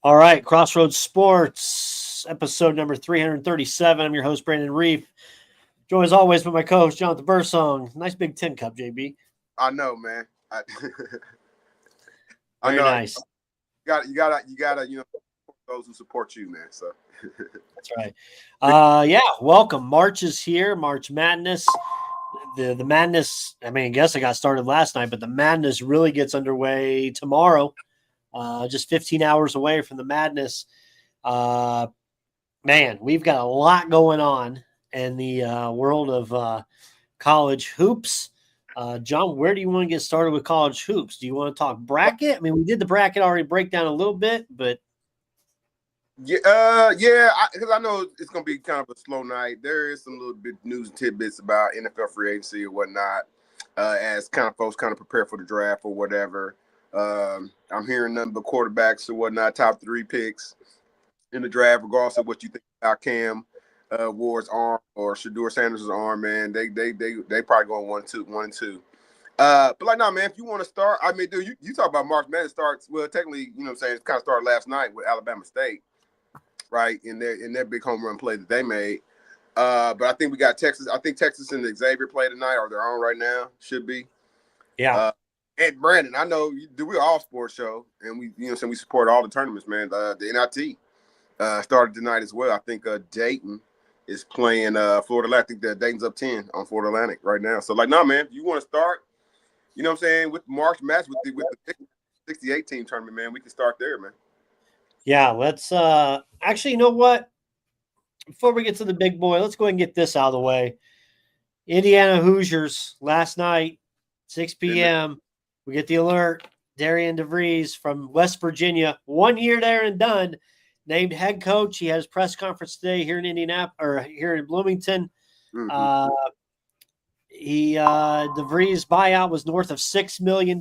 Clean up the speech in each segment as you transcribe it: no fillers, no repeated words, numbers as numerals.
All right, Crossroads Sports, episode number 337. I'm your host, Brandon Reef. Joined as always by my co-host, Jonathan Bursong. Nice big tin cup, JB. I know, man. I Very know. nice. You gotta, those who support you, man. So that's right. Yeah, welcome. March is here. March Madness. The madness. I mean, I guess I got started last night, but the madness really gets underway tomorrow. Just 15 hours away from the madness. Man, we've got a lot going on in the world of college hoops. John, where do you want to get started with college hoops? Do you want to talk bracket? I mean, we did the bracket already breakdown a little bit, but because I know it's gonna be kind of a slow night. There is some little bit news and tidbits about NFL free agency or whatnot, as kind of folks kind of prepare for the draft or whatever. I'm hearing nothing but quarterbacks or whatnot, top 3 picks in the draft, regardless of what you think about Cam Ward's arm or Shedeur Sanders' arm. Man, they probably going 1 and 2. But man, if you want to start, I mean, dude, you talk about March Madness starts. Well, technically, you know what I'm saying, it kind of started last night with Alabama State, right? In their big home run play that they made. But I think we got Texas. I think Texas and Xavier play tonight, or they're on right now. Should be. Yeah. And Brandon, I know we're all sports show, and we support all the tournaments, man. The NIT started tonight as well. I think Dayton is playing Florida Atlantic. I think that Dayton's up 10 on Florida Atlantic right now. So man, if you want to start, you know what I'm saying, with March match with the 68 team tournament, man, we can start there, man. Yeah, let's actually, you know what? Before we get to the big boy, let's go ahead and get this out of the way. Indiana Hoosiers last night, 6 p.m. We get the alert. Darian DeVries from West Virginia, 1 year there and done, named head coach. He had his press conference today here in Indianapolis or here in Bloomington. Mm-hmm. DeVries' buyout was north of $6 million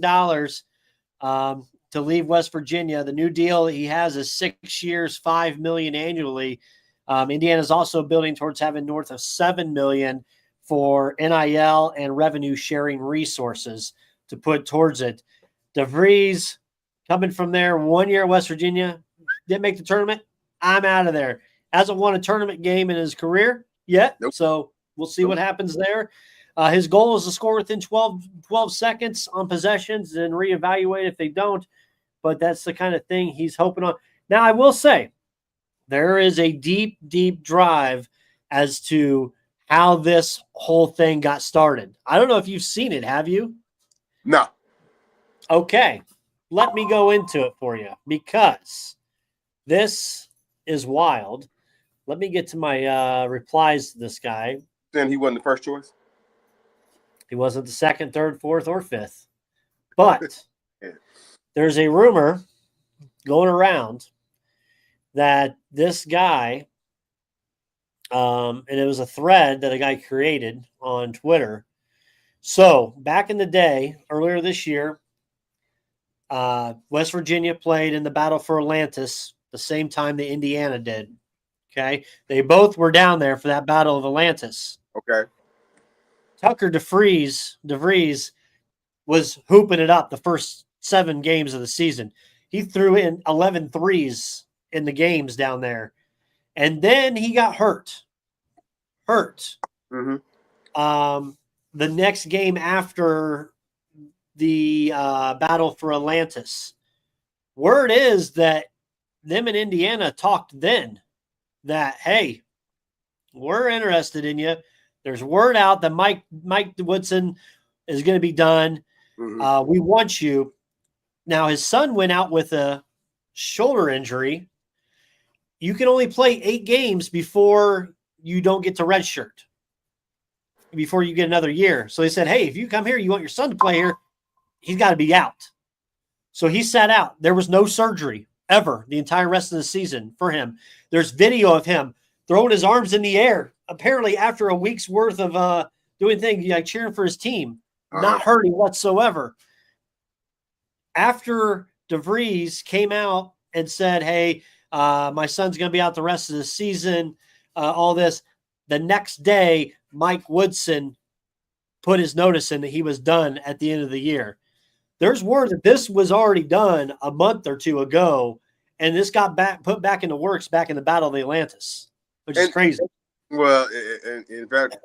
to leave West Virginia. The new deal he has is 6 years, $5 million annually. Indiana's also building towards having north of $7 million for NIL and revenue sharing resources to put towards it. DeVries coming from there, 1 year at West Virginia, didn't make the tournament. I'm out of there. Hasn't won a tournament game in his career yet, so we'll see what happens there. His goal is to score within 12 seconds on possessions and reevaluate if they don't, but that's the kind of thing he's hoping on. Now, I will say, there is a deep, deep drive as to how this whole thing got started. I don't know if you've seen it. Have you? No. Okay. Let me go into it for you because this is wild. Let me get to my replies to this guy. Then he wasn't the first choice? He wasn't the second, third, fourth, or fifth. But there's a rumor going around that this guy, and it was a thread that a guy created on Twitter. So back in the day, earlier this year, West Virginia played in the Battle for Atlantis the same time that Indiana did. Okay. They both were down there for that Battle of Atlantis. Okay. Tucker DeVries was hooping it up the first 7 games of the season. He threw in 11 threes in the games down there. And then he got hurt. Mm-hmm. The next game after the Battle for Atlantis. Word is that them in Indiana talked then that, hey, we're interested in you. There's word out that Mike Woodson is going to be done. Mm-hmm. We want you. Now, his son went out with a shoulder injury. You can only play 8 games before you don't get to redshirt, before you get another year. So they said, hey, if you come here, you want your son to play here, he's got to be out. So he sat out. There was no surgery ever the entire rest of the season for him. There's video of him throwing his arms in the air, apparently after a week's worth of doing things, like cheering for his team, not hurting whatsoever. After DeVries came out and said, hey, my son's going to be out the rest of the season, all this, the next day, Mike Woodson put his notice in that he was done at the end of the year. There's word that this was already done a month or two ago, and this got put back into works back in the Battle of the Atlantis, which is crazy. Well, and in fact,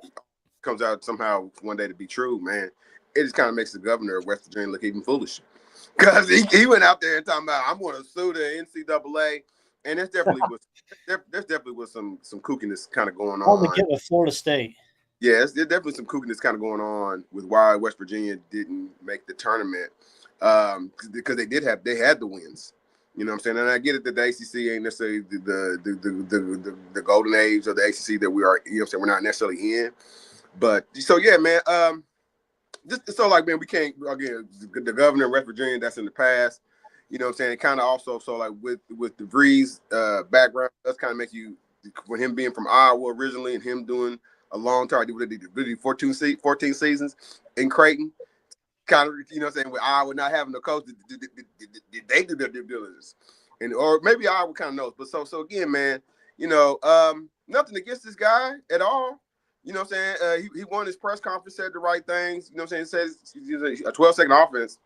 comes out somehow one day to be true, man. It just kind of makes the governor of West Virginia look even foolish, because he went out there and talking about, I'm going to sue the NCAA, and there's definitely was some kookiness kind of going On the on. get with Florida State. Yeah, there's definitely some kookiness kind of going on with why West Virginia didn't make the tournament, because they had the wins. You know what I'm saying? And I get it that the ACC ain't necessarily the golden age of the ACC that we are. You know what I'm saying? We're not necessarily in. But so yeah, man. Just so like, man, we can't, again, the governor of West Virginia, that's in the past. You know what I'm saying? It kind of also, so like with DeVries' background, that's kind of make you, with him being from Iowa originally and him doing a long time, really 14 seasons in Creighton, kind of, you know what I'm saying, with Iowa not having a coach, did they do their due diligence? And or maybe Iowa kind of knows. But so again, man, you know, nothing against this guy at all. You know what I'm saying? He won his press conference, said the right things. You know what I'm saying? It says a 12-second offense.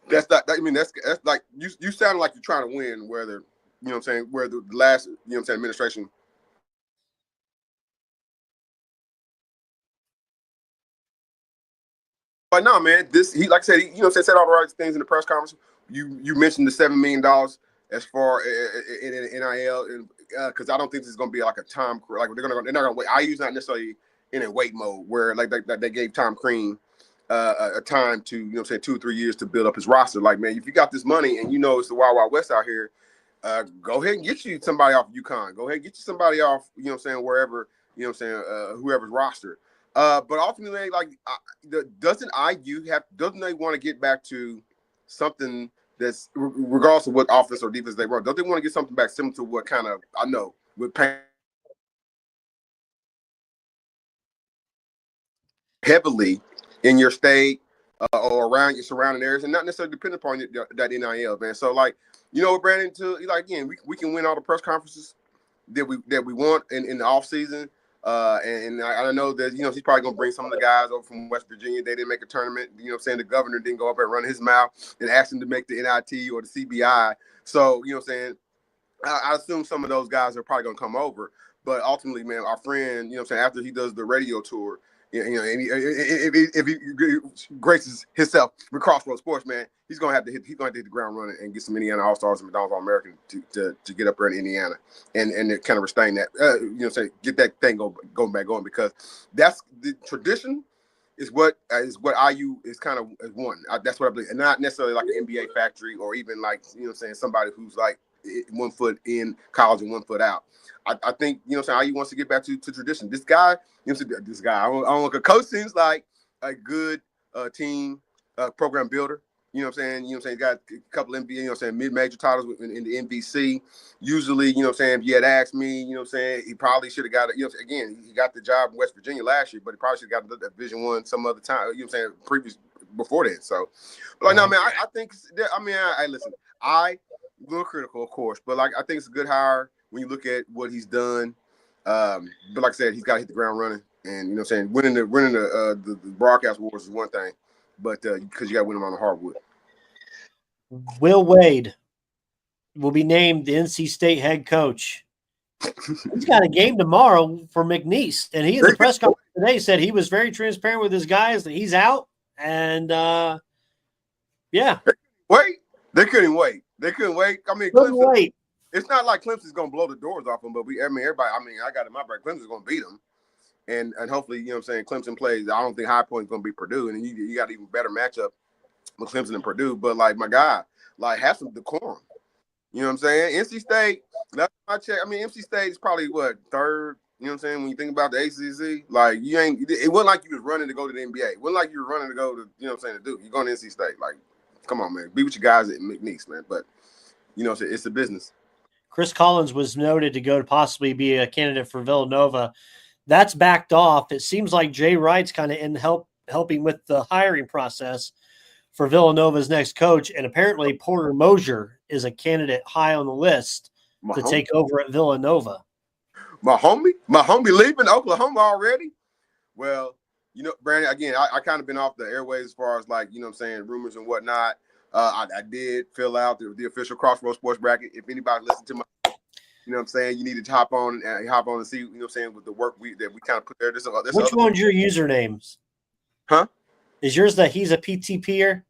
That's not, I mean, that's like, you sound like you're trying to win, whether, you know what I'm saying, where the last, you know what I'm saying, administration. But no, man, he, like I said, he, you know, said all the right things in the press conference. You mentioned the $7 million as far in NIL, and because I don't think this is going to be like a time, like they're not going to wait. IU's not necessarily in a wait mode where like they gave Tom Crean a time to, you know what I'm saying, 2 or 3 years to build up his roster. Like, man, if you got this money and you know it's the Wild Wild West out here, go ahead and get you somebody off UConn. Go ahead and get you somebody off, you know what I'm saying, wherever, you know what I'm saying, whoever's roster. But ultimately, like, doesn't they want to get back to something that's, regardless of what offense or defense they run, don't they want to get something back similar to what kind of, I know, with Payne heavily in your state or around your surrounding areas, and not necessarily depending upon that NIL, man. So, like, you know, Brandon, like, again, we can win all the press conferences that we want in the off season. And I know that, you know, he's probably gonna bring some of the guys over from West Virginia. They didn't make a tournament. You know what I'm saying? The governor didn't go up and run his mouth and ask him to make the NIT or the CBI. So, you know what I'm saying? I assume some of those guys are probably gonna come over. But ultimately, man, our friend, you know what I'm saying, after he does the radio tour, you know, and if he graces himself with Crossroads Sports, man, he's gonna have to hit the ground running and get some Indiana All Stars and McDonald's All American to get up there in Indiana and kind of restrain that, you know, say get that thing going back going, because that's the tradition is what IU is kind of one. That's what I believe, and not necessarily like an NBA factory or even like, you know what I'm saying, somebody who's like 1 foot in college and 1 foot out. I think, you know what I'm saying, IU wants to get back to tradition. This guy, you know, this guy, I don't look, a coach seems like a good team program builder. You know what I'm saying? You know what I'm saying? Got a couple NBA, you know what I'm saying, mid-major titles in the NBC. Usually, you know what I'm saying, if you had asked me, you know what I'm saying, he probably should have got it. You know, again, he got the job in West Virginia last year, but he probably should have got the Division I some other time, you know what I'm saying, previous before that. So, but like, no, man, I think, I mean, I listen, a little critical, of course, but like, I think it's a good hire when you look at what he's done. But like I said, he's got to hit the ground running, and you know what I'm saying, winning the broadcast wars is one thing, but because you got to win them on the hardwood. Will Wade will be named the NC State head coach. He's got a game tomorrow for McNeese, and he in the press conference today said he was very transparent with his guys that he's out, and yeah, they couldn't wait. I mean, Clemson, it's not like Clemson's gonna blow the doors off them, but everybody. I mean, I got it in my brain. Clemson's gonna beat them, and hopefully, you know what I'm saying, Clemson plays. I don't think High Point's gonna be Purdue, and you got an even better matchup with Clemson and Purdue. But like, my guy, like, have some decorum. You know what I'm saying? NC State, last time I checked, I mean, NC State is probably what, third. You know what I'm saying? When you think about the ACC, like, it wasn't like you was running to go to the NBA. It wasn't like you were running to go to, you know what I'm saying, to Duke. You're going to NC State. Like, come on, man. Be with your guys at McNeese, man. But, you know, it's a business. Chris Collins was noted to go to possibly be a candidate for Villanova. That's backed off. It seems like Jay Wright's kind of in helping with the hiring process for Villanova's next coach. And apparently Porter Mosier is a candidate high on the list to take over at Villanova. My homie leaving Oklahoma already? Well, you know, Brandon, again, I kind of been off the airways as far as, like, you know what I'm saying, rumors and whatnot. I did fill out the official Crossroads Sports bracket. If anybody listens to my, you know what I'm saying, you need to hop on and see, you know what I'm saying, with the work that we kind of put there. Which one's your usernames? Huh? Is yours that he's a PTPer?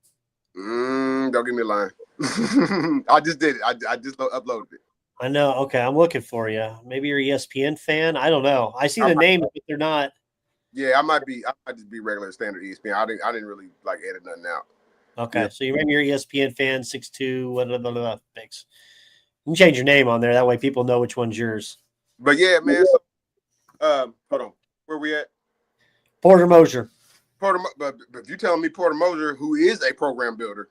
Don't give me a line. I just did it. I just uploaded it. I know. Okay, I'm looking for you. Maybe you're an ESPN fan. I don't know. I see the names, but they're not. Yeah, I might just be regular standard ESPN. I didn't really like edit nothing out. Okay, yeah. So maybe you're an ESPN fan, 6'2", whatever. Thanks. You can change your name on there. That way people know which one's yours. But yeah, man. So, hold on. Where we at? Porter Mosier. But if you're telling me Porter Mosier, who is a program builder,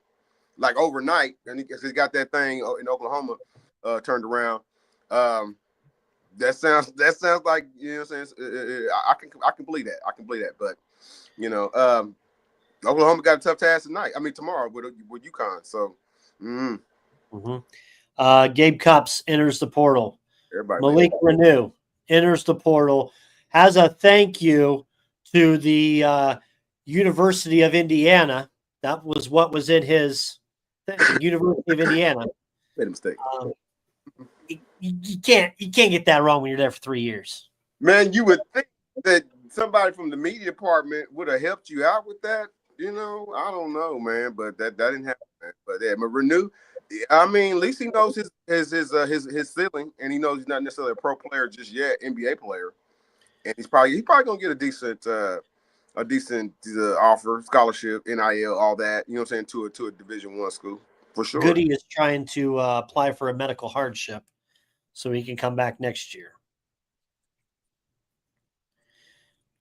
like overnight, and he got that thing in Oklahoma turned around. That sounds like, you know what I'm saying. I can believe that. I can believe that. But you know, Oklahoma got a tough task tonight. I mean tomorrow with UConn. So. Gabe Cupps enters the portal. Everybody Malik Renew enters the portal. Has a thank you to the University of Indiana. That was what was in his thing. University of Indiana. Made a mistake. You can't get that wrong when you're there for 3 years. Man, you would think that somebody from the media department would have helped you out with that. You know, I don't know, man, but that didn't happen. Man. But yeah, but Renew, I mean, at least he knows his ceiling, and he knows he's not necessarily a pro player just yet, NBA player, and he's probably gonna get a decent offer, scholarship, NIL, all that. You know what I'm saying, to a Division I school for sure. Goody is trying to apply for a medical hardship so he can come back next year.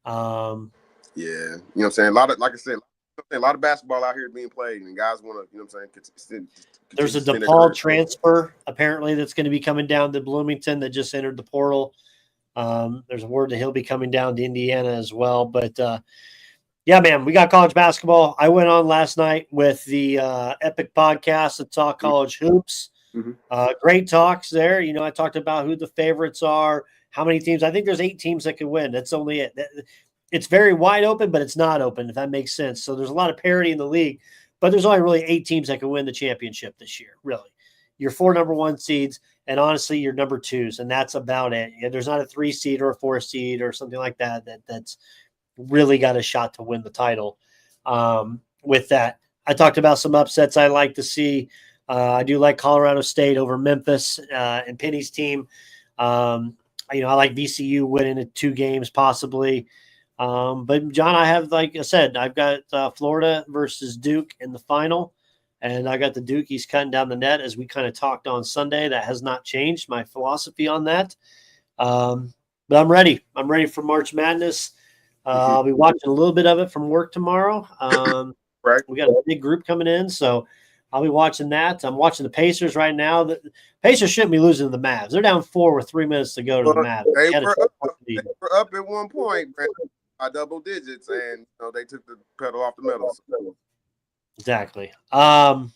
Yeah, you know what I'm saying. A lot of basketball out here being played, and guys want to, you know what I'm saying. There's a DePaul transfer apparently that's going to be coming down to Bloomington that just entered the portal. There's a word that he'll be coming down to Indiana as well. But yeah, man, we got college basketball. I went on last night with the Epic podcast to talk college hoops. Great talks there. You know, I talked about who the favorites are, how many teams. I think there's 8 teams that can win. That's only it. It's very wide open, but it's not open, if that makes sense. So there's a lot of parity in the league, but there's only really 8 teams that can win the championship this year, really. Your 4 number 1 seeds, and honestly, your number 2s, and that's about it. Yeah, there's not a 3 seed or a 4 seed or something like that's really got a shot to win the title. With that, I talked about some upsets I like to see. I do like Colorado State over Memphis and Penny's team. You know, I like VCU winning at 2 games possibly. But John, I have, like I said, I've got Florida versus Duke in the final, and I got the Dukies cutting down the net as we kind of talked on Sunday. That has not changed my philosophy on that. But I'm ready. I'm ready for March Madness. I'll be watching a little bit of it from work tomorrow. Right. We got a big group coming in, so I'll be watching that. I'm watching the Pacers right now. The Pacers shouldn't be losing to the Mavs. They're down 4 with 3 minutes to go to the Mavs. They were up at one point by double digits, and you know, they took the pedal off the metal. So. Exactly. NFL.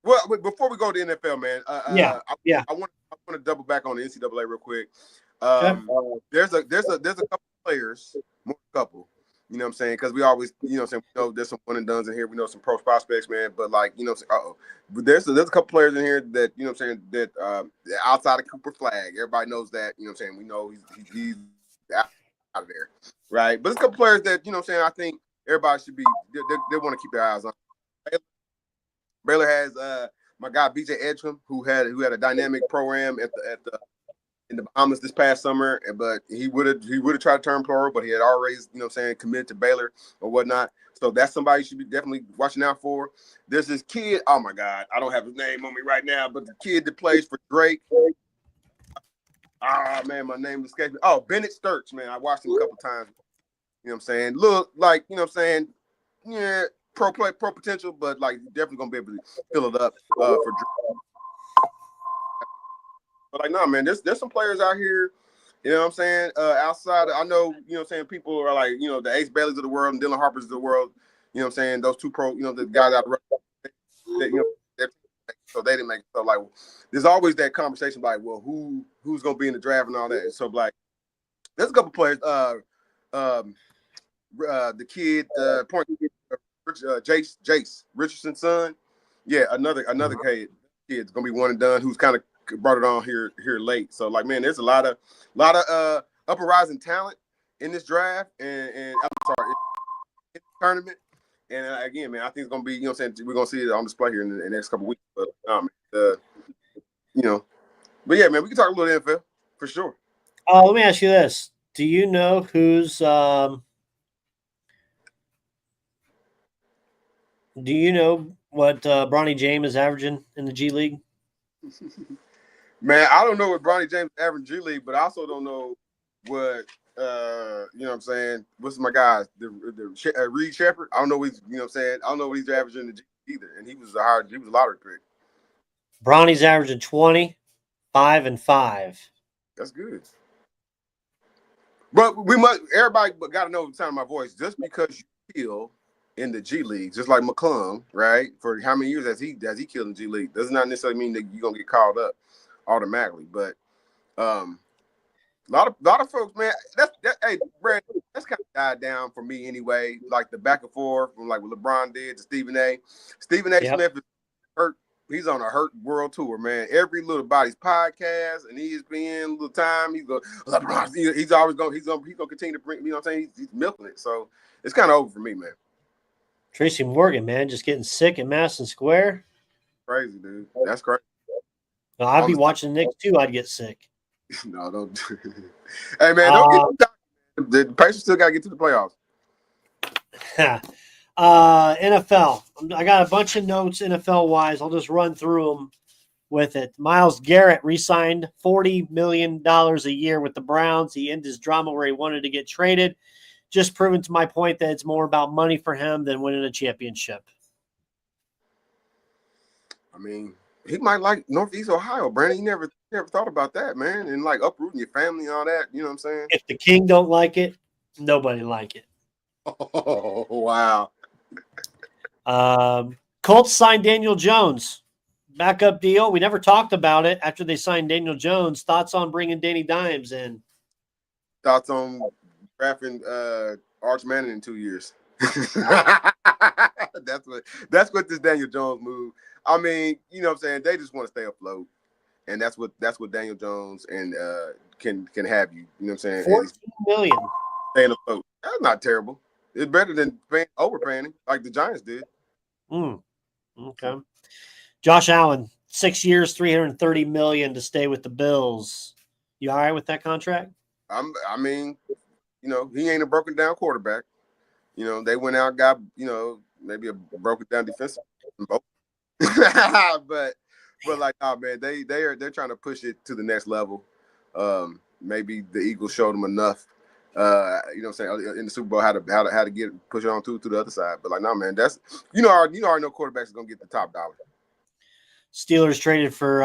Well, before we go to NFL, man, I want to double back on the NCAA real quick. There's a couple players, more couple. You know what I'm saying? Because we always, you know what I'm saying, we know there's some one and dones in here. We know some pro prospects, man. But like, you know what I'm saying? But there's a couple players in here that, you know what I'm saying, that outside of Cooper Flag, everybody knows that, you know what I'm saying? We know he's out of there, right? But there's a couple players that, you know what I'm saying, I think everybody should be, they want to keep their eyes on. Baylor has my guy BJ Edgecombe, who had a dynamic program in the Bahamas this past summer, but he would have tried to turn pro, but he had already, you know what I'm saying, committed to Baylor or whatnot. So that's somebody you should be definitely watching out for. There's this kid, oh my God, I don't have his name on me right now, but the kid that plays for Drake. Man, my name escapes me. Oh, Bennett Sturts, man. I watched him a couple times. You know what I'm saying? Look like, you know what I'm saying, yeah, pro potential, but like definitely gonna be able to fill it up for Drake. But like, no, man, there's some players out here, you know what I'm saying, outside. I know, you know what I'm saying, people are like, you know, the Ace Baileys of the world and Dylan Harpers of the world, you know what I'm saying, those 2 pro, you know, the guys out that, you know, so they didn't make it. So like, there's always that conversation like, well, who's gonna be in the draft and all that. And so like, there's a couple players. the kid, point Jace Richardson's son. Yeah, another kid's gonna be one and done who's kind of brought it on here late. So like, man, there's a lot of up and rising talent in this draft and I'm sorry, in the tournament. And again, man, I think it's gonna be, what I'm saying, we're gonna see it on display here in the next couple of weeks. But but yeah, man, we can talk a little NFL for sure. Let me ask you this: do you know who's Do you know what Bronny James is averaging in the G League? Man, I don't know what Bronny James averaging G League, but I also don't know what what I'm saying. What's my guy? The Reed Shepherd. I don't know what he's, what I'm saying. I don't know what he's averaging in the G either. And he was a lottery pick. Bronny's averaging 20, 5 and 5. That's good. But everybody got to know the sound of my voice. Just because you kill in the G League, just like McClung, right? For how many years has he killed in the G League? Does not necessarily mean that you're gonna get called up automatically. But a lot of folks, man, hey, Brad, that's kind of died down for me anyway. Like the back and forth from like what LeBron did to Stephen A. Stephen A. Smith is hurt. He's on a hurt world tour, man. Every little body's podcast and ESPN, little time. He's LeBron. He's always going. He's gonna continue to bring. You know what I'm saying? He's milking it. So it's kind of over for me, man. Tracy Morgan, man, just getting sick at Madison Square. Crazy, dude. That's crazy. No, I'd be watching the Knicks too. I'd get sick. No, don't. Hey, man, don't get the Pacers still got to get to the playoffs. NFL. I got a bunch of notes NFL-wise. I'll just run through them with it. Myles Garrett re-signed $40 million a year with the Browns. He ended his drama where he wanted to get traded. Just proving to my point that it's more about money for him than winning a championship. I mean, he might like Northeast Ohio, Brandon. You never thought about that, man, and like uprooting your family and all that. You know what I'm saying? If the king don't like it, nobody like it. Oh, wow. Colts signed Daniel Jones. Backup deal. We never talked about it after they signed Daniel Jones. Thoughts on bringing Danny Dimes in? Thoughts on drafting Arch Manning in 2 years? That's what this Daniel Jones move. I mean, you know what I'm saying? They just want to stay afloat. And that's what Daniel Jones and can have you. You know what I'm saying? $14 million. Staying afloat. That's not terrible. It's better than overpaying him like the Giants did. Okay. Josh Allen, 6 years, $330 million to stay with the Bills. You all right with that contract? I mean, he ain't a broken down quarterback. They went out and got, maybe a broken down defensive. but like, oh man, they're trying to push it to the next level. Maybe the Eagles showed them enough. You know what I'm saying, in the Super Bowl how to push it on to the other side. But like, no, man, that's already know quarterbacks are gonna get the top dollar. Steelers traded for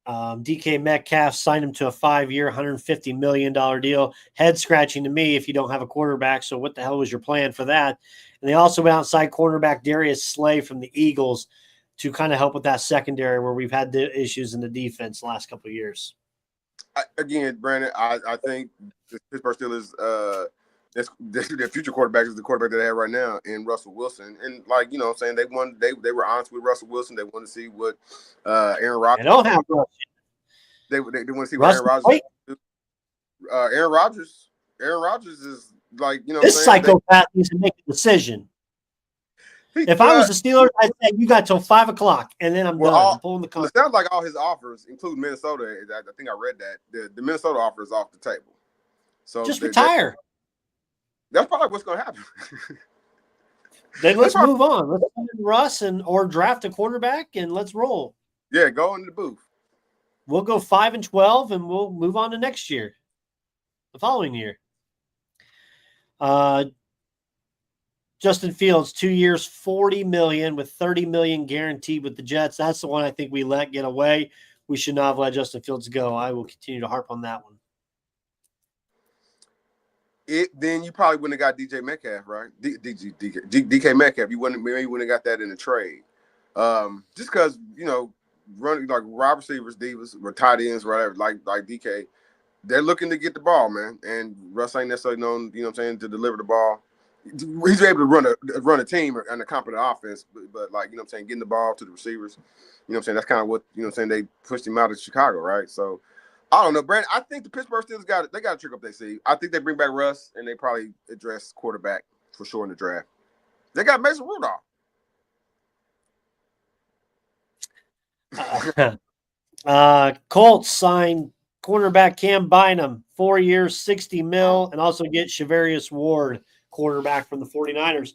DK Metcalf, signed him to a 5-year, $150 million deal. Head scratching to me if you don't have a quarterback. So what the hell was your plan for that? And they also went outside cornerback Darius Slay from the Eagles to kind of help with that secondary where we've had the issues in the defense the last couple of years. Again, Brandon, I think the Pittsburgh Steelers, their future quarterback is the quarterback that they have right now in Russell Wilson. And like, you know what I'm saying, they were honest with Russell Wilson. They want to see what Aaron Rodgers. They don't have Russell. They want to see what Aaron Rodgers do. Aaron Rodgers is like, this psychopath needs to make a decision. If I was the Steelers, I'd say you got till 5 o'clock, and then I'm done. I'm pulling the contract. It sounds like all his offers, including Minnesota. I think I read that the Minnesota offer is off the table. So just retire. That's probably what's going to happen. Then let's move on. Let's find Russ or draft a quarterback and let's roll. Yeah, go into the booth. We'll go 5-12, and we'll move on to next year, the following year. Justin Fields, 2 years, $40 million with $30 million guaranteed with the Jets. That's the one I think we let get away. We should not have let Justin Fields go. I will continue to harp on that one. Then you probably wouldn't have got DJ Metcalf, right? DK Metcalf. You wouldn't have got that in a trade. Just because running like wide receivers, divas, or tight ends, whatever, like DK, they're looking to get the ball, man. And Russ ain't necessarily known, to deliver the ball. he's able to run a team and a competent offense, but like, you know what I'm saying, getting the ball to the receivers, you know what I'm saying, that's kind of what, you know what I'm saying, they pushed him out of Chicago, right? So I don't know, Brandon. I think the Pittsburgh Steelers got to trick up their seed. I think they bring back Russ and they probably address quarterback for sure in the draft. They got Mason Rudolph. Colts signed cornerback Cam Bynum, 4 years, $60 million, and also get Shavarius Ward, quarterback from the 49ers.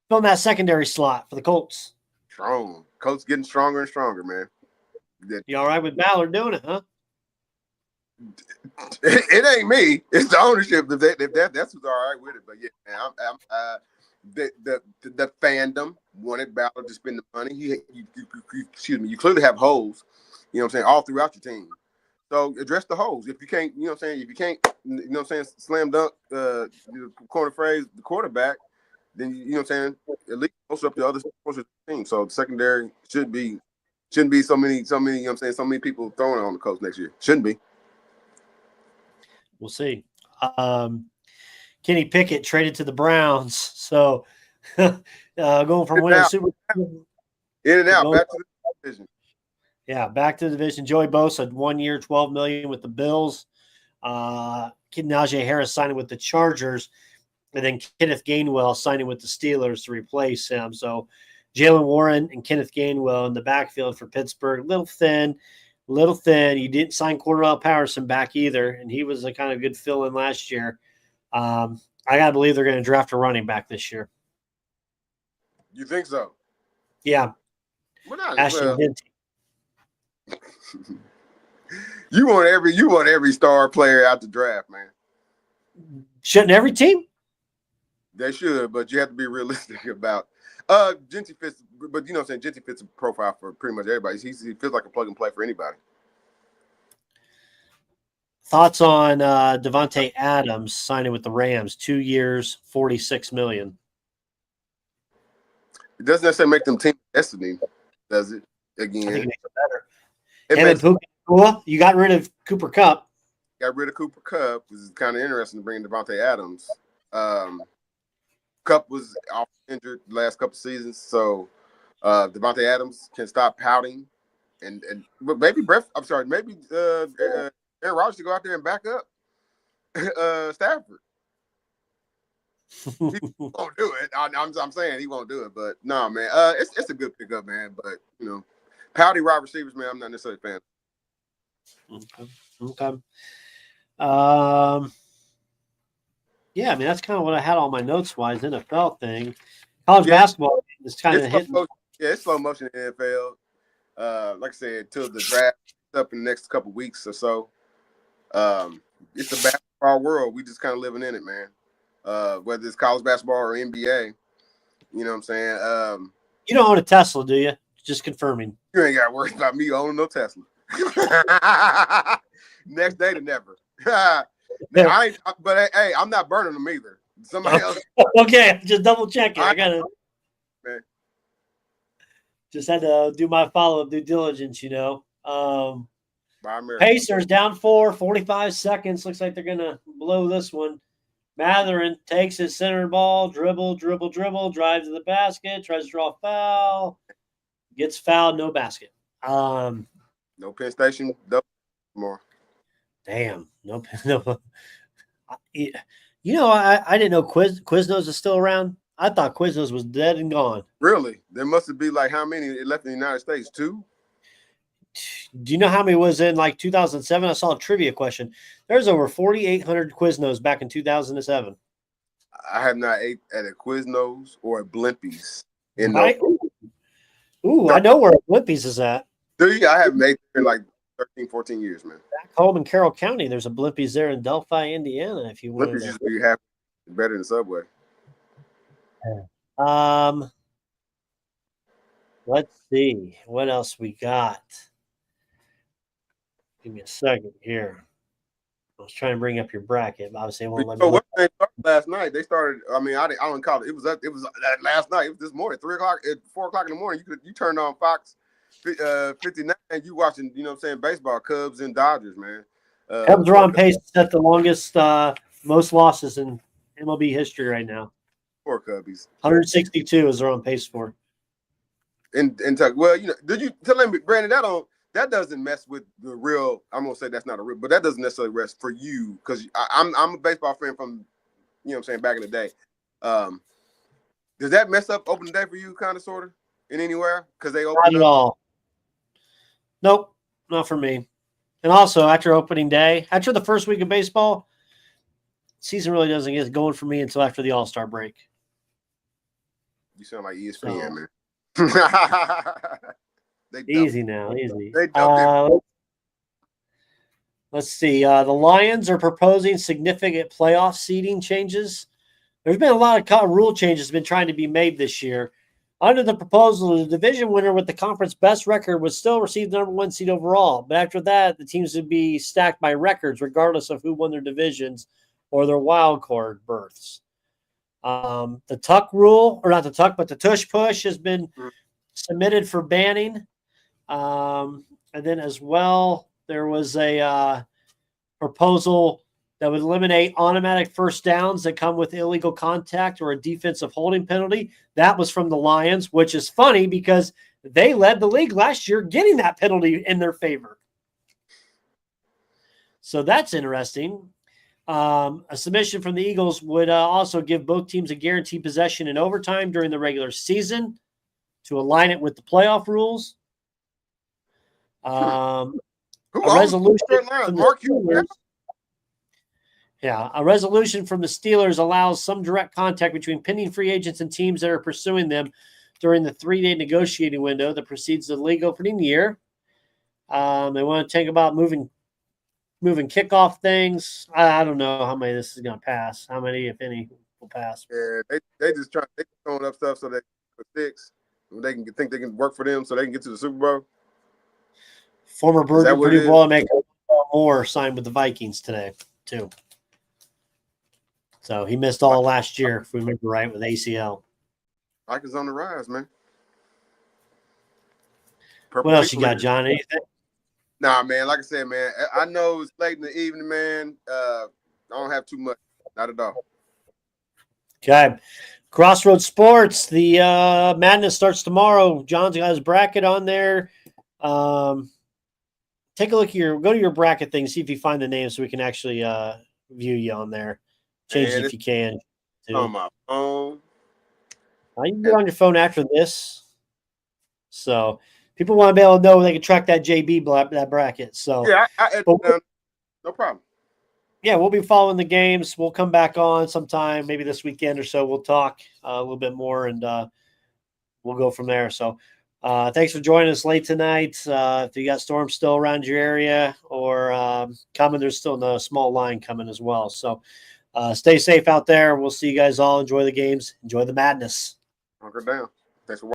Filling that secondary slot for the Colts. Strong. Colts getting stronger and stronger, man. You all right with Ballard doing it, huh? It ain't me. It's the ownership. If that's who's all right with it. But yeah, man, the fandom wanted Ballard to spend the money. You clearly have holes, you know what I'm saying, all throughout your team. So address the holes. If you can't, you know what I'm saying, if you can't, you know what I'm saying, slam dunk corner phrase the quarterback, then you know what I'm saying, at least post up the other team. So the secondary shouldn't be so many, you know what I'm saying, so many people throwing it on the coach next year. Shouldn't be. We'll see. Kenny Pickett traded to the Browns. So going from winning Super Bowl. In and out, back to the division. Yeah, back to the division. Joey Bosa, 1 year, $12 million with the Bills. Najee Harris signing with the Chargers. And then Kenneth Gainwell signing with the Steelers to replace him. So Jalen Warren and Kenneth Gainwell in the backfield for Pittsburgh. Little thin. You didn't sign Cordarrelle Patterson back either, and he was a kind of good fill-in last year. I got to believe they're going to draft a running back this year. You think so? Yeah. We're not. Ashton Hinty. You want every star player out the draft, man. Shouldn't every team? They should, but you have to be realistic about Genty fits, but you know what I'm saying, Genty fits a profile for pretty much everybody. He feels like a plug and play for anybody. Thoughts on Devontae Adams signing with the Rams, 2 years, $46 million. It doesn't necessarily make them team destiny, does it? Again, I think it makes it better. You got rid of Cooper Kupp. Got rid of Cooper Kupp, which is kind of interesting to bring Devontae Adams. Kupp was off injured the last couple seasons, so Devontae Adams can stop pouting, and maybe Aaron Rodgers to go out there and back up Stafford. He won't do it. I'm saying he won't do it, but no, man. It's a good pickup, man. But you know, pouty wide receivers, man. I'm not necessarily a fan. Okay. Yeah, I mean that's kind of what I had on my notes wise NFL thing. College basketball is kind of hitting. It's slow motion in the NFL. Like I said, till the draft up in the next couple weeks or so. It's a basketball world. We just kind of living in it, man. Whether it's college basketball or NBA, you know what I'm saying? You don't own a Tesla, do you? Just confirming. You ain't got to worry about me owning no Tesla. Next day to never. But hey, I'm not burning them either. Somebody else. Okay, just double checking. I gotta. Man. Just had to do my follow-up due diligence, you know. Pacers down 4, 45 seconds. Looks like they're gonna blow this one. Matherin takes his center ball, dribble, drives to the basket, tries to draw a foul, gets fouled, no basket. No Penn Station, double more. Damn, no. You know, I didn't know Quiznos is still around. I thought Quiznos was dead and gone. Really? There must be like how many left in the United States? 2? Do you know how many was in like 2007? I saw a trivia question. There's over 4,800 Quiznos back in 2007. I have not ate at a Quiznos or a Blimpies. I know where Blimpies is at. Dude, I haven't ate in like 13, 14 years, man. Back home in Carroll County, there's a Blimpies there in Delphi, Indiana. If you want, Blimpies used to be better than Subway. Let's see what else we got. Give me a second here. I was trying to bring up your bracket, but obviously it won't let me. What they started last night? They started. I mean, I don't call it. It was last night. It was this morning, 3 o'clock, at 4 o'clock in the morning. You turned on Fox 59, and you watching. You know what I'm saying? Baseball, Cubs and Dodgers, man. Cubs are on pace to set the longest, most losses in MLB history right now. Poor Cubbies. 162 is they're on pace for. And well, did you tell him, Brandon, that doesn't mess with the real. I'm gonna say that's not a real, but that doesn't necessarily rest for you because I'm a baseball fan from, what I'm saying, back in the day. Does that mess up opening day for you, kind of, sort of, in anywhere? Because they open Not at all. Nope, not for me. And also, after opening day, after the first week of baseball, season really doesn't get going for me until after the All-Star break. You sound like ESPN, man. Easy now, easy. They let's see. The Lions are proposing significant playoff seeding changes. There's been a lot of rule changes been trying to be made this year. Under the proposal, the division winner with the conference best record would still receive the number 1 seed overall. But after that, the teams would be stacked by records, regardless of who won their divisions or their wild card berths. The tuck rule, or not the tuck, but the tush push has been submitted for banning. And then as well, there was a proposal that would eliminate automatic first downs that come with illegal contact or a defensive holding penalty. That was from the Lions, which is funny because they led the league last year getting that penalty in their favor. So that's interesting. A submission from the Eagles would also give both teams a guaranteed possession in overtime during the regular season to align it with the playoff rules. A resolution from the Steelers, a resolution from the Steelers allows some direct contact between pending free agents and teams that are pursuing them during the 3-day negotiating window that precedes the league opening year. They want to think about moving kickoff things. I don't know how many this is going to pass. How many, if any, will pass? Yeah, they just throwing up stuff so they can sticks. They can think they can work for them so they can get to the Super Bowl. Former Purdue Boilermaker Moore signed with the Vikings today, too. So he missed all last year, if we remember right, with ACL. Vikings on the rise, man. What else you got, John? Anything? Nah, man. Like I said, man, I know it's late in the evening, man. I don't have too much. Not at all. Okay. Crossroads Sports. The madness starts tomorrow. John's got his bracket on there. Take a look here. Go to your bracket thing. See if you find the name so we can actually view you on there. Change it if you can. On my phone. You can get on your phone after this. So people want to be able to know they can track that JB that bracket. So yeah, no problem. Yeah, we'll be following the games. We'll come back on sometime, maybe this weekend or so. We'll talk a little bit more, and we'll go from there. So thanks for joining us late tonight. If you got storms still around your area or coming, there's still a small line coming as well. So stay safe out there. We'll see you guys all. Enjoy the games. Enjoy the madness. Hunker down. Thanks for watching.